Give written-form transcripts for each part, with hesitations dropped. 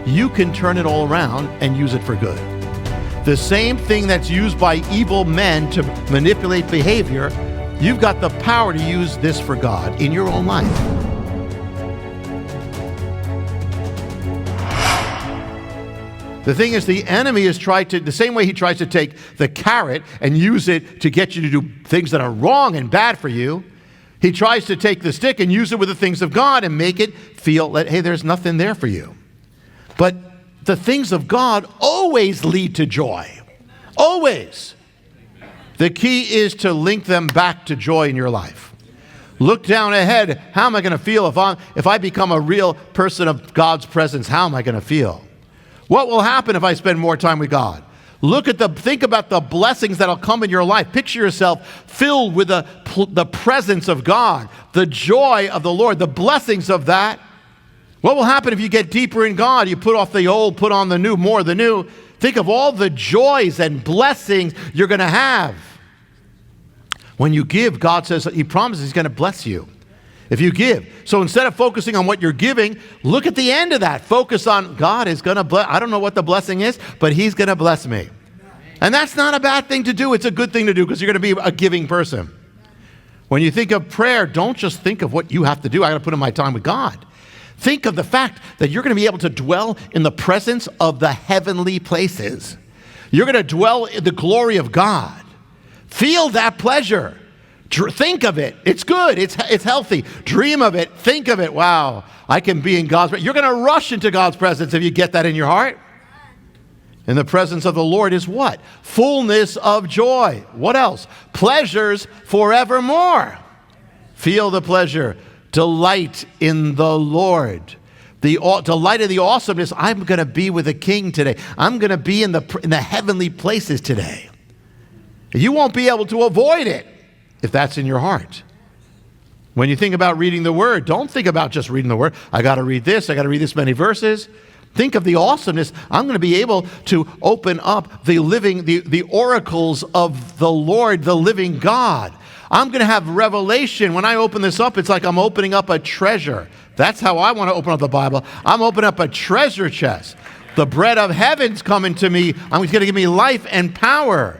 you can turn it all around and use it for good. The same thing that's used by evil men to manipulate behavior, you've got the power to use this for God in your own life. The thing is, the enemy has tried to, the same way he tries to take the carrot and use it to get you to do things that are wrong and bad for you, he tries to take the stick and use it with the things of God and make it feel that, hey, there's nothing there for you. But the things of God always lead to joy. Always. The key is to link them back to joy in your life. Look down ahead. How am I going to feel if I become a real person of God's presence? How am I going to feel? What will happen if I spend more time with God? Think about the blessings that'll come in your life. Picture yourself filled with the presence of God, the joy of the Lord, the blessings of that. What will happen if you get deeper in God? You put off the old, put on the new, more the new. Think of all the joys and blessings you're going to have. When you give, God says, he promises he's going to bless you if you give. So instead of focusing on what you're giving, look at the end of that. Focus on God is going to bless. I don't know what the blessing is, but he's going to bless me. And that's not a bad thing to do. It's a good thing to do because you're going to be a giving person. When you think of prayer, don't just think of what you have to do. I got to put in my time with God. Think of the fact that you're going to be able to dwell in the presence of the heavenly places. You're going to dwell in the glory of God. Feel that pleasure. Think of it. It's good. It's healthy. Dream of it. Think of it. Wow, I can be in God's presence. You're going to rush into God's presence if you get that in your heart. In the presence of the Lord is what? Fullness of joy. What else? Pleasures forevermore. Feel the pleasure. Delight in the Lord. The delight of the awesomeness. I'm going to be with the King today. I'm going to be in the heavenly places today. You won't be able to avoid it if that's in your heart. When you think about reading the Word, don't think about just reading the Word. I got to read this. I got to read this many verses. Think of the awesomeness. I'm going to be able to open up the oracles of the Lord, the living God. I'm going to have revelation. When I open this up, it's like I'm opening up a treasure. That's how I want to open up the Bible. I'm opening up a treasure chest. The bread of heaven's coming to me. I'm going to give me life and power.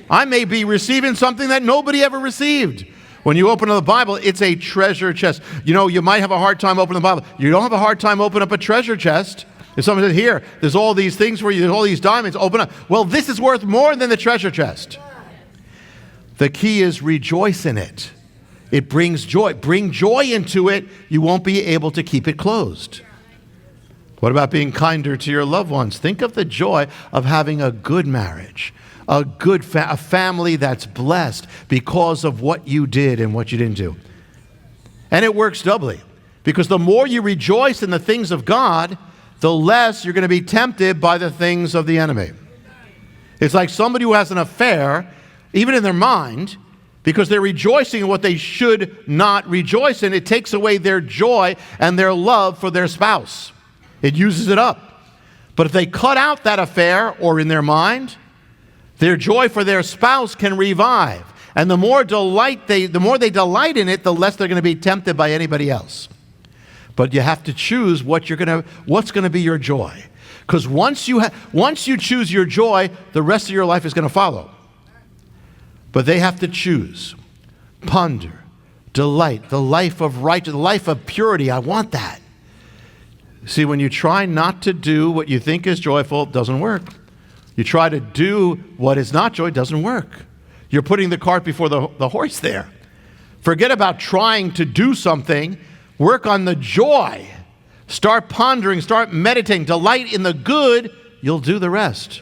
I may be receiving something that nobody ever received. When you open up the Bible, it's a treasure chest. You know, you might have a hard time opening the Bible. You don't have a hard time opening up a treasure chest. If someone says, here, there's all these things for you, there's all these diamonds, open up. Well, this is worth more than the treasure chest. The key is rejoice in it. It brings joy. Bring joy into it. You won't be able to keep it closed. What about being kinder to your loved ones? Think of the joy of having a good marriage, a family that's blessed because of what you did and what you didn't do. And it works doubly, because the more you rejoice in the things of God, the less you're going to be tempted by the things of the enemy. It's like somebody who has an affair, even in their mind, because they're rejoicing in what they should not rejoice in. It takes away their joy and their love for their spouse. It uses it up. But if they cut out that affair, or in their mind, their joy for their spouse can revive. And the more they delight in it, the less they're going to be tempted by anybody else. But you have to choose what's going to be your joy. Because once you choose your joy, the rest of your life is going to follow. But they have to choose, ponder, delight, the life of righteousness, the life of purity. I want that. See, when you try not to do what you think is joyful, it doesn't work. You try to do what is not joy, it doesn't work. You're putting the cart before the horse there. Forget about trying to do something. Work on the joy. Start pondering, start meditating. Delight in the good, you'll do the rest.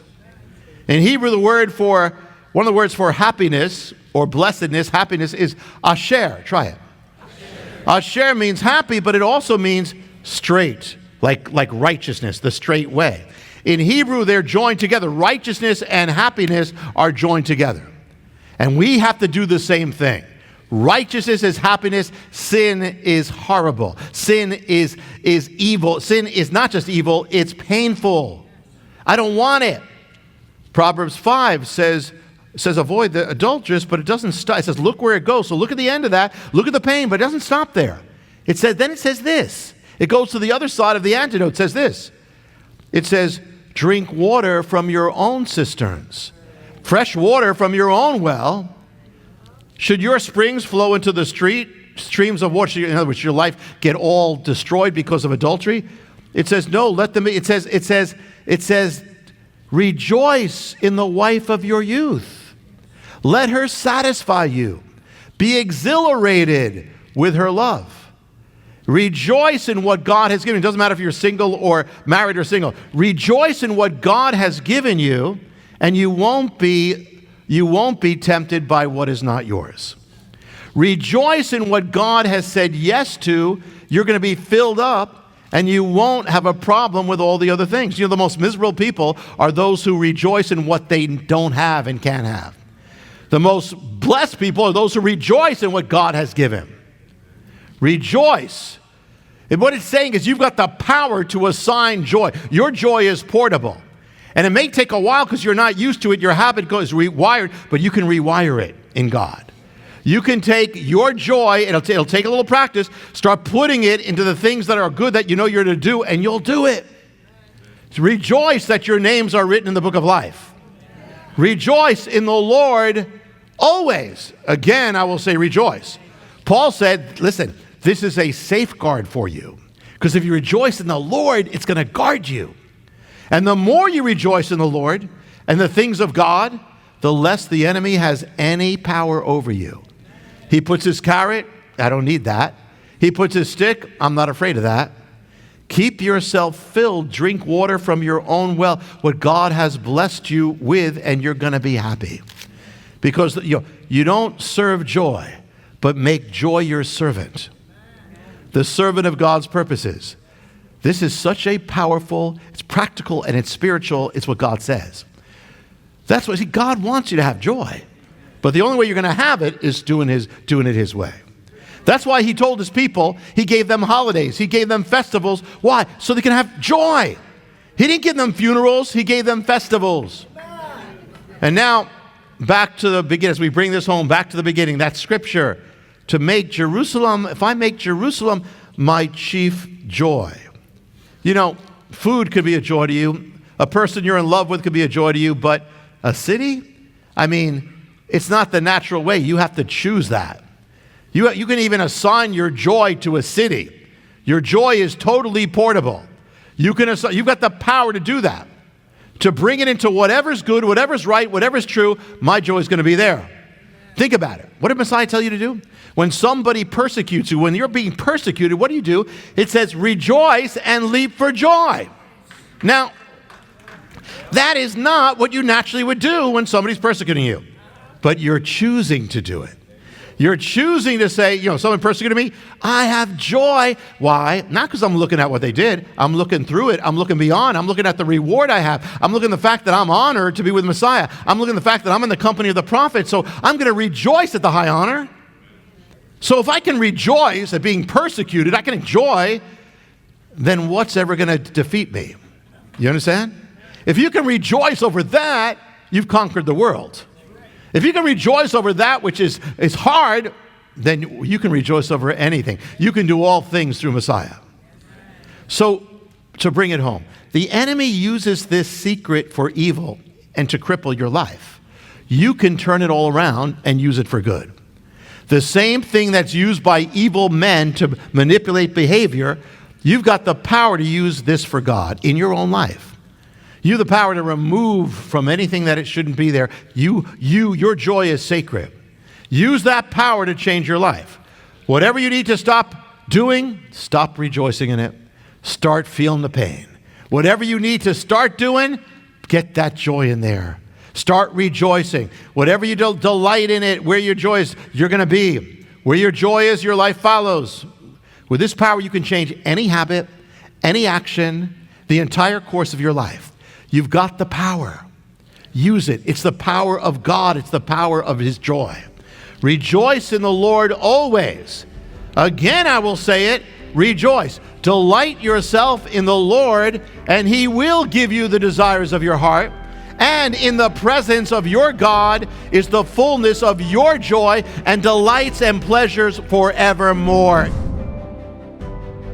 In Hebrew, one of the words for happiness or blessedness, happiness, is asher. Try it. Asher means happy, but it also means straight, like righteousness, the straight way. In Hebrew, they're joined together. Righteousness and happiness are joined together. And we have to do the same thing. Righteousness is happiness. Sin is horrible. Sin is evil. Sin is not just evil, it's painful. I don't want it. Proverbs 5 says avoid the adulteress, but it doesn't stop. It says look where it goes. So look at the end of that. Look at the pain, but it doesn't stop there. Then it says this. It goes to the other side of the antidote. It says this. It says, drink water from your own cisterns, fresh water from your own well. Should your springs flow into the streams of water, in other words, your life get all destroyed because of adultery? It says, no, let them, it says, rejoice in the wife of your youth. Let her satisfy you. Be exhilarated with her love. Rejoice in what God has given you. It doesn't matter if you're single or married or single. Rejoice in what God has given you, and you won't be tempted by what is not yours. Rejoice in what God has said yes to. You're going to be filled up, and you won't have a problem with all the other things. You know, the most miserable people are those who rejoice in what they don't have and can't have. The most blessed people are those who rejoice in what God has given. Rejoice. And what it's saying is you've got the power to assign joy. Your joy is portable. And it may take a while because you're not used to it. Your habit goes rewired, but you can rewire it in God. You can take your joy, and it'll take a little practice, start putting it into the things that are good that you know you're to do, and you'll do it. Rejoice that your names are written in the book of life. Rejoice in the Lord always. Again, I will say rejoice. Paul said, listen, this is a safeguard for you. Because if you rejoice in the Lord, it's going to guard you. And the more you rejoice in the Lord and the things of God, the less the enemy has any power over you. He puts his carrot, I don't need that. He puts his stick, I'm not afraid of that. Keep yourself filled, drink water from your own well, what God has blessed you with, and you're going to be happy. Because you don't serve joy, but make joy your servant. The servant of God's purposes. This is such a powerful, it's practical and it's spiritual, it's what God says. That's what, God wants you to have joy. But the only way you're going to have it is doing it his way. That's why he told his people, he gave them holidays, he gave them festivals. Why? So they can have joy. He didn't give them funerals, he gave them festivals. And now, back to the beginning, as we bring this home, back to the beginning, that scripture, to make Jerusalem, if I make Jerusalem my chief joy. You know, food could be a joy to you. A person you're in love with could be a joy to you, but a city? I mean, it's not the natural way. You have to choose that. You can even assign your joy to a city. Your joy is totally portable. You've got the power to do that. To bring it into whatever's good, whatever's right, whatever's true, my joy is going to be there. Think about it. What did Messiah tell you to do? When somebody persecutes you, when you're being persecuted, what do? It says, rejoice and leap for joy. Now, that is not what you naturally would do when somebody's persecuting you. But you're choosing to do it. You're choosing to say, someone persecuted me, I have joy. Why? Not because I'm looking at what they did. I'm looking through it. I'm looking beyond. I'm looking at the reward I have. I'm looking at the fact that I'm honored to be with Messiah. I'm looking at the fact that I'm in the company of the prophet. So I'm going to rejoice at the high honor. So if I can rejoice at being persecuted, I can enjoy, then what's ever going to defeat me? You understand? If you can rejoice over that, you've conquered the world. If you can rejoice over that which is hard, then you can rejoice over anything. You can do all things through Messiah. So, to bring it home, the enemy uses this secret for evil and to cripple your life. You can turn it all around and use it for good. The same thing that's used by evil men to manipulate behavior, you've got the power to use this for God in your own life. You have the power to remove from anything that it shouldn't be there. Your joy is sacred. Use that power to change your life. Whatever you need to stop doing, stop rejoicing in it. Start feeling the pain. Whatever you need to start doing, get that joy in there. Start rejoicing. Whatever you delight in it, where your joy is, you're going to be. Where your joy is, your life follows. With this power, you can change any habit, any action, the entire course of your life. You've got the power. Use it. It's the power of God. It's the power of his joy. Rejoice in the Lord always. Again, I will say it, rejoice. Delight yourself in the Lord, and he will give you the desires of your heart. And in the presence of your God is the fullness of your joy and delights and pleasures forevermore.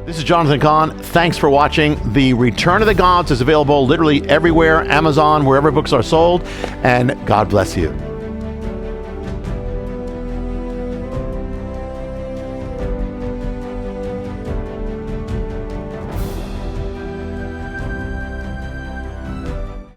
This is Jonathan Cahn. Thanks for watching. The Return of the Gods is available literally everywhere, Amazon, wherever books are sold, and God bless you.